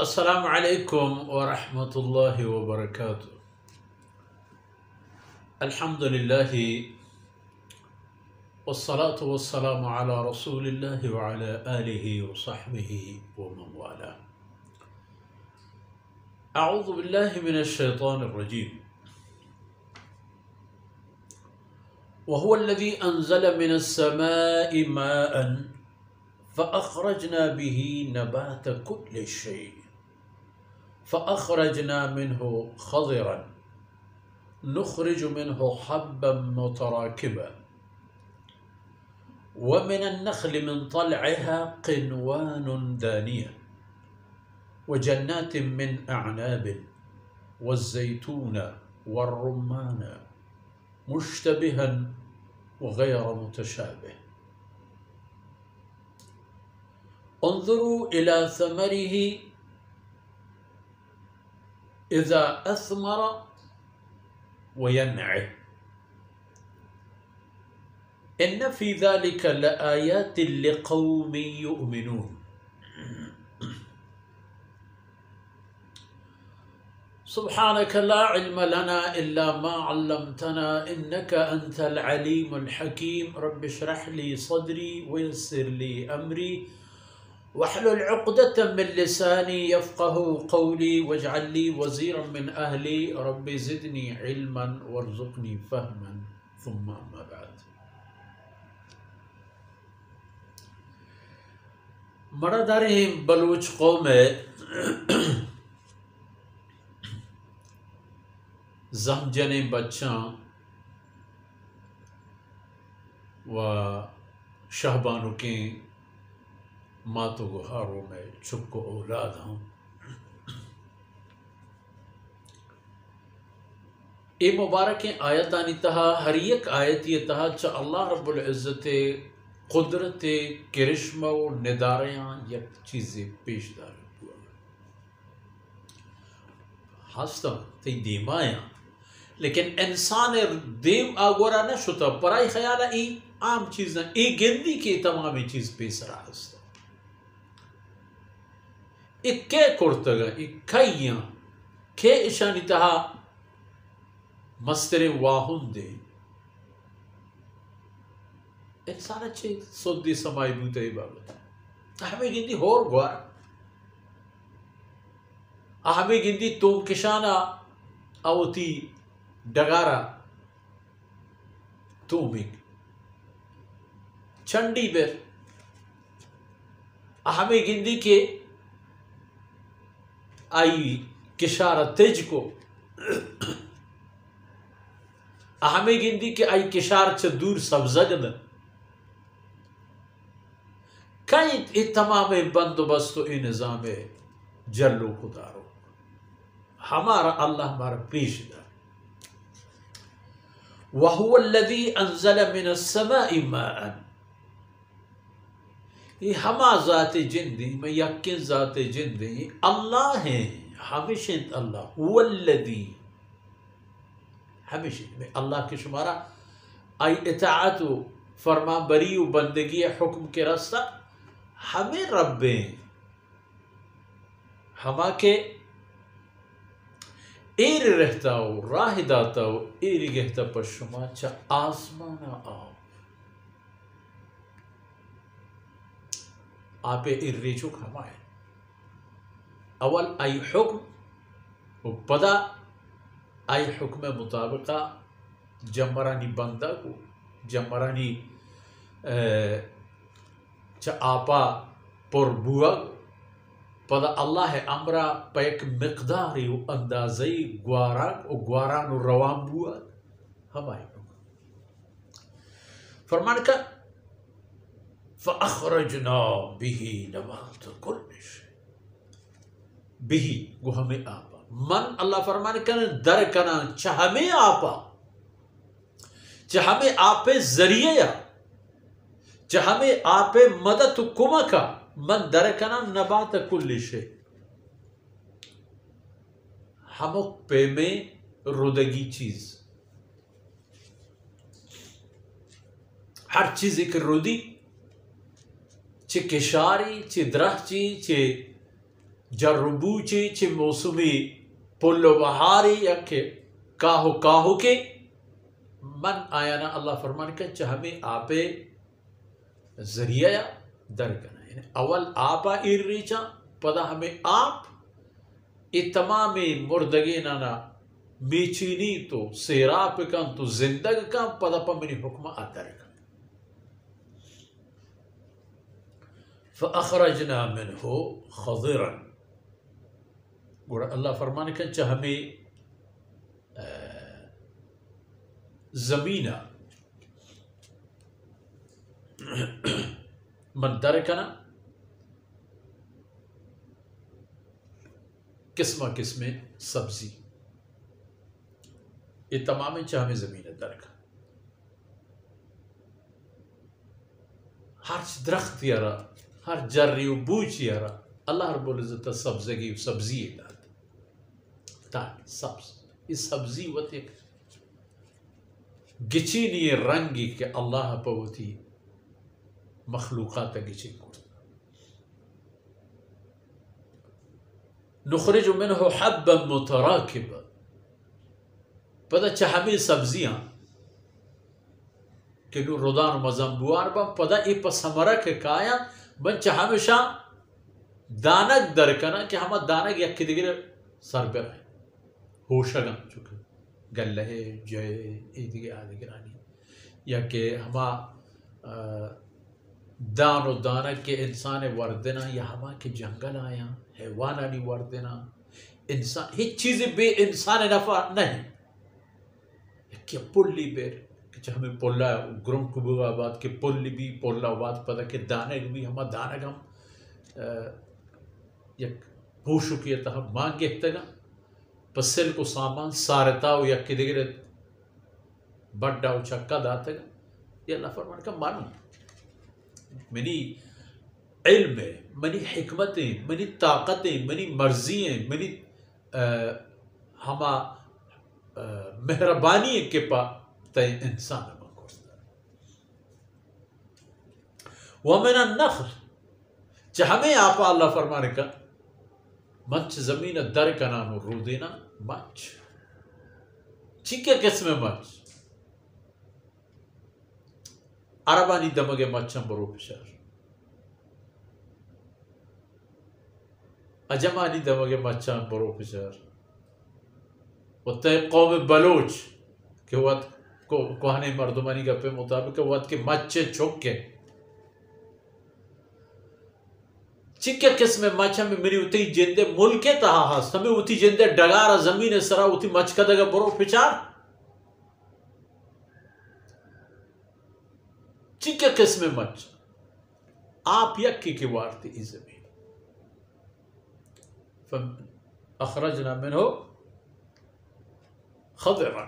السلام عليكم ورحمة الله وبركاته. الحمد لله والصلاة والسلام على رسول الله وعلى آله وصحبه ومن والاه. أعوذ بالله من الشيطان الرجيم. وهو الذي أنزل من السماء ماء فأخرجنا به نبات كل شيء فأخرجنا منه خضرا نخرج منه حبا متراكبا ومن النخل من طلعها قنوان دانية وجنات من أعناب والزيتون والرمان مشتبها وغير متشابه انظروا إلى ثمره إذا أثمر وينعه إن في ذلك لآيات لقوم يؤمنون. سبحانك لا علم لنا إلا ما علمتنا إنك أنت العليم الحكيم. رب اشرح لي صدري ويسر لي أمري واحلل عقدة من لساني يفقه قولي واجعل لي وزيرا من أهلي. رب زدني علما وارزقني فهما. ثم أما بعد. مردارهم بلوچ قوم زمجن بچاں و شہبانوں کے ماتو گہاروں میں چھپ کو اولاد ہوں. اے مبارک آیتانی تہا ہر یک آیت یہ تہا چا اللہ رب العزت قدرت کرشمہ و نداریاں یک چیزیں پیش دار ہوا ہستا تی دیمایاں لیکن انسان دیم آگورا نہ شتا پرائی خیالہ ای عام چیزاں ای گندی کی تمامی چیز پیس رہا ہستا ای کے کرتگا ای کھائیاں کے اشانی تہا مستر واہن دے انسان اچھے صدی سمائی بوتا ہی بابت ہمیں گندی ہور گوار ہمیں گندی توم کشانا آوتی ڈگارا تومک چنڈی بر ہمیں گندی کے آئی کشارہ تیج کو ہمیں گندی کے آئی کشار چھ دور سبزگن کئی تمام بندوبست و نظام جلو خدارو ہمارا اللہ ہمارا پیش دار. وَهُوَ الَّذِي أَنزَلَ مِنَ السَّمَاءِ مَاءً. یہ ہما ذات جندی میں یقین ذات جندی اللہ ہیں ہمیشہ اللہ. هُوَ الَّذِي ہمیشہ میں اللہ کے شمارہ آئی اطاعت و فرما بری و بندگی حکم کے رستہ ہمیں رب ہیں ہما کے ایر رہتا ہو راہ داتا ہو ایری گہتا پر شما چا آسمانا آپ ایر ریچوک ہمائے اول آئی حکم و پدا آئی حکم مطابقہ جمرانی بندہ کو جمرانی چا آپا پر بوا پدا اللہ امرا پا ایک مقداری و اندازی گواران و روان بوا ہمائی فرمان کا فَأَخْرَجْنَا بِهِ نَبَاتَ كُلِّ شَيْءٍ بِهِ گو ہمیں آپا من اللہ فرمان کنا در کنا چا ہمیں آپا چا ہمیں آپے ذریعہ یا چا ہمیں آپے مدد کمکا من در کنا نبات کل شے ہمک پہ میں رودگی چیز ہر چیز ایک رودی چه کشاری چه درخچی چه جربوچی چی موسمی پلو بہاری یا کہ کاہو کے من آیانا اللہ فرمان کا چاہمیں آپے ذریعہ درکنا یعنی اول آپا ریچا پدا ہمیں آپ تمام مردگی نانا میچینی تو سیراب کن تو زندگ کن پدا پا منی حکم آدرکن فَأَخْرَجْنَا مِنْهُ خَضِرًا گوڑا اللہ فرمانے کن چاہ ہمیں زمینہ من درکنا قسمہ قسمیں سبزی یہ تمام چاہ ہمیں زمینہ درکنا ہر درخت یارا ہر جری و بوچ یارا اللہ رب العزت سبزگی و سبزی داد تاکہ سبز یہ سبزی وقت ایک گچینی رنگی کہ اللہ پوتی مخلوقات گچین کرتا نخرج منہ حبا متراکبا پدا چاہمی سبزیاں کہ نو رودان و مزنبوار با پدا ای پس ہمارا کے کایا من چاہمیشا دانک درکنا کہ ہما دانک یکی دیگر سر پر ہے ہوشگا چکے گلہے جے ای دیگر آدھگرانی یا کہ ہما دان و دانک کے انسان وردنا یا ہما کے جنگل آیا حیوانانی وردنا انسان ہی چیزیں بے انسان نفع نہیں کہ پلی بیر کہ ہمیں پولا گرم کبو آباد کے پلی بھی پولا آباد پتا کہ دانگ بھی ہما دانگ ہم یک پوشو کیا تا ہم مانگے تگا پسل کو سامان سارتاو یا کہ دیگر بڑھاو چکا داتا گا یہ اللہ فرمان کا مانو منی علم ہے منی حکمتیں منی طاقتیں منی مرضییں منی ہما مہربانی کے پا تین انسان مانگوستا وَمِنَ النَّخْلِ چاہمیں آپا اللہ فرمانے کا منچ زمین در کنانو رو دینا منچ چکے قسم منچ عربانی دمگے مچھم برو پشار اجمانی دمگے مچھم برو پشار وطے قوم بلوچ کہ وقت کوہنے مردمانی کا پہ مطابق وقت کے مچھے چھوکے چکے قسم مچھا میں میری اتی جندے ملکے تہا ہاست ہمیں اتی جندے ڈگارا زمین سرا اتی مچھ کا دگا برو پچار چکے قسم مچھ آپ یکی کی وارتی ای زمین فَأَخْرَجْنَا مِنْهُ خضرا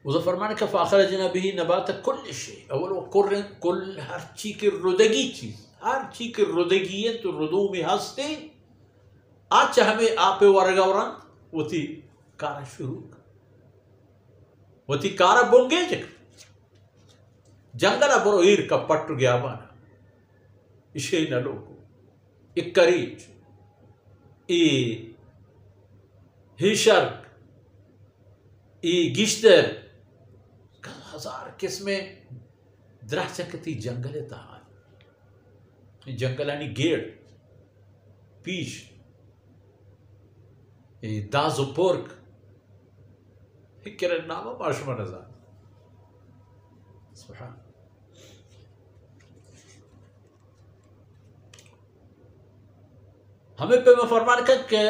وذا فرمانے کا فاخرجنا به نبات کل شيء اول وقرن کل ہر چی کی ردگی چیز ہر چی کی ردگی تو ردو میں ہستے آج ہمیں آپ ورگوران وہ تھی کارا شروع وہ تھی کارا بونگے جک جنگلہ برو ایر کا پٹو گیا بانا اشے نہ لوگو ایک کریج ای ہیشرک ای گشتر ہزار قسمیں درخت چکتی جنگل تہان جنگلانی گیڑ پیش ای داز و پورک کرن نامہ ماشمہ نظام سبحان ہمیں پہ میں فرمان کر کہ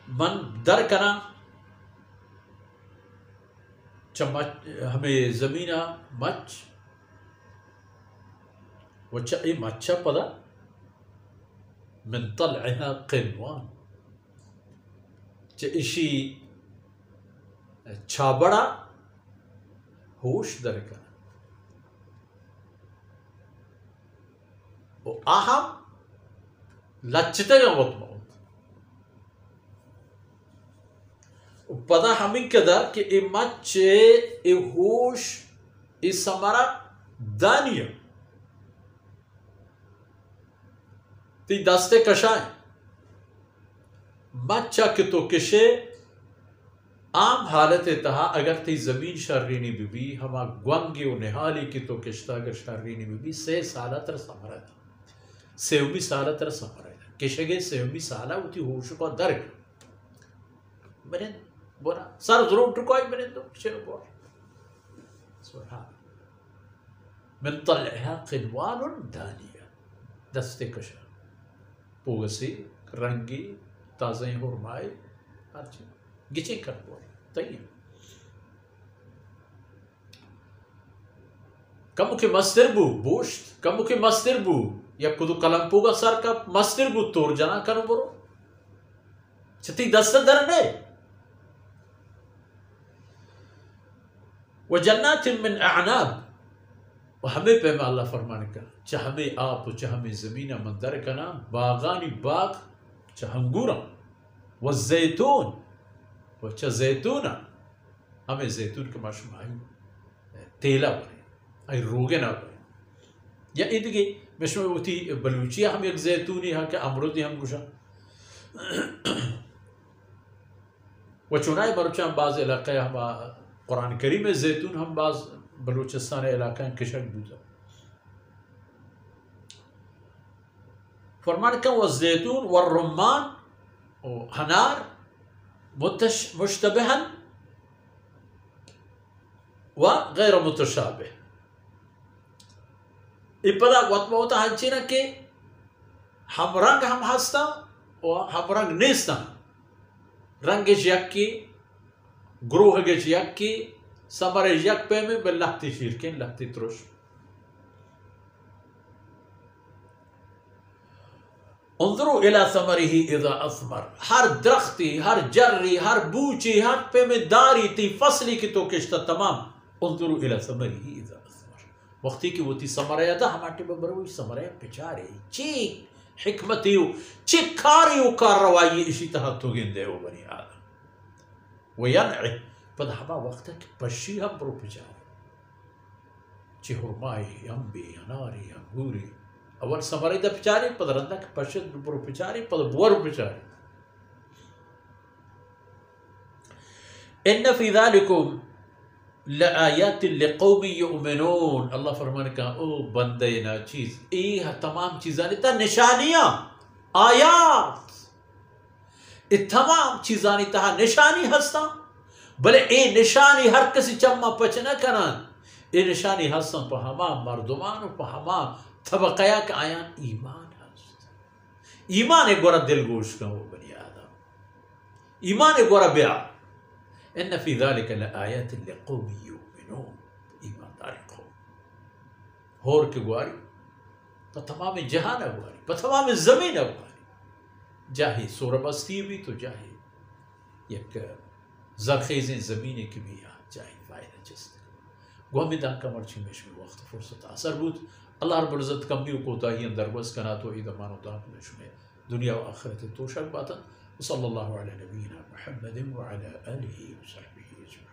من در کنا ہمیں زمینہ مچ وچا ای مچا پدا من طلعها قنوان چا اشی چھابڑا ہوش در کنا وہ آہم لچتے گا وقت موت پدا ہمیں کدا کہ ای مچے ای ہوش ای سمرا دانیا تی دستے کشائیں مچا کہ تو کشے عام حالت تہا اگر تی زمین شررینی بی بی ہما گونگی و نحالی کی تو کشتا اگر شررینی بی بی 6 سالہ تر سمرہ دا 6 سالہ تر سمرہ دا کشگے 6 سالہ ہوتی ہوش کو درگ بنین بونا سر ضرور ٹکوائی بنین دو چلو بونا سبحان من طلعها قنوان دانیہ دستے کشا پوگسی رنگی تازہیں ہرمائی ہر چیز گچے کر بولی طیب کمو کے مستر بو بوشت کمو کے مستر بو یا کدو کلم پوگا سر کا مستر بو تور جنا کنو برو چھتی دست درنے وجنات من اعناب و ہمیں پیما اللہ فرمانے کا چاہ ہمیں آپ و چاہ ہمیں زمینہ مندر کنا باغانی باغ چاہ انگورا و زیتون و چاہ زیتونہ ہمیں زیتون کے معشوم آئی تیلہ بنے آئی روگنہ بنے یا ادھگی مشمع ہوتی بلوچیہ ہم ایک زیتونی ہاں کہ امرودی ہم گوشا و چنائی بلوچہ ہم بعض علاقہ ہم قرآن کریم زیتون ہم بعض بلوچستان علاقہ کشک بودا فرمان کن والزیتون والرمان وحنار مشتبها وغیر متشابه ابدا وقت ہوتا ہنچینا کہ ہم رنگ ہم ہستا و ہم رنگ نیستا رنگ یکی گروہ یکی سمر یک پہ میں بلختی شیرکین لختی ترش انظروا الى ثمره اذا اثمر ہر درختی ہر جری ہر بوچی ہر پہ میں داری تی فصلی کی تو کشتا تمام انظروا الى ثمره اذا اثمر وقتی کی وہ تی سمرہ دا ہمارے ببروی سمرہ پچارے چی حکمتیو چی کاریو کار روائی اسی تحتو گندے ہو بنی آدم وینعی پد ہما وقت ہے کہ پشی ہم برو پچارے چی ہرمائی امبی اناری انگوری اول سمرے دا پچاری پد رندہ کہ پشد برو پچاری پد بورو پچاری ان فی ذالکم لآیات لقوم یؤمنون اللہ فرمانے کہا او بندے نا چیز یہ تمام چیزانی تا نشانیاں آیات یہ تمام چیزانی تا نشانی ہستا بلے اے نشانی ہر کسی چمہ پچ نہ کران اے نشانی ہستن پہ ہما مردمان و پہ ہما طبقیا کا آیان ایمان ہست ایمان ایک گورا دل گوش کا ہو بنی آدم ایمان ایک گورا بیع ان فی ذالک لآیات لقوم یؤمنون ایمان داری قوم ہور کے گواری پہ تمام جہان گواری پہ تمام زمین گواری جاہی سورہ بستی بھی تو جاہی یک زرخیزیں زمینیں کی بھی جاہی فائدہ چستے گو ہمیں دان کا مرچی میں وقت فرصت اثر بود اللہ رب العزت کمی و کوتاہی اندر بس کنا تو عید امان و دان میں دنیا و آخرت توشک باتا وصلی اللہ علی نبینا محمد وعلی آلہ وصحبہ اجمعین